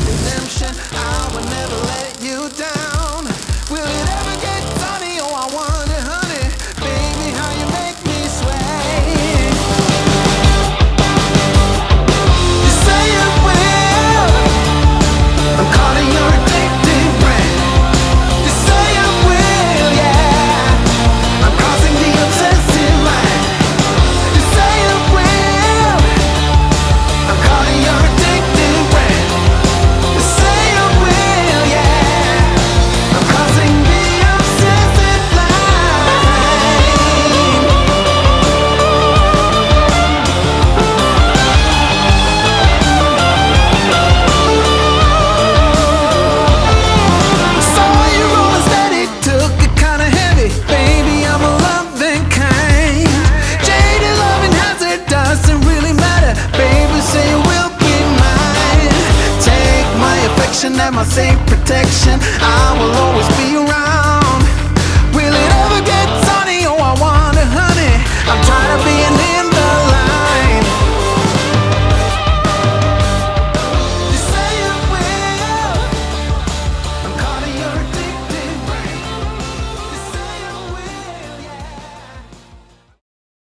redemption. I will never let you down. Will it ever get sunny? Oh, I wonder, honey, baby, how you make me sway. You say it will. I'm caught in your addictive brand. You say it will, yeah. I'm crossing the obsessive line. You say it will. I'm caught in your addictive brand. You say it will, yeah. I'm crossing the obsessive line. Saw you rolling steady, took it kinda heavy. Baby, I'm a loving kind. Jaded loving hazard doesn't really matter. Baby, say you will be mine. Take my affection and my safe protection. I will always be around.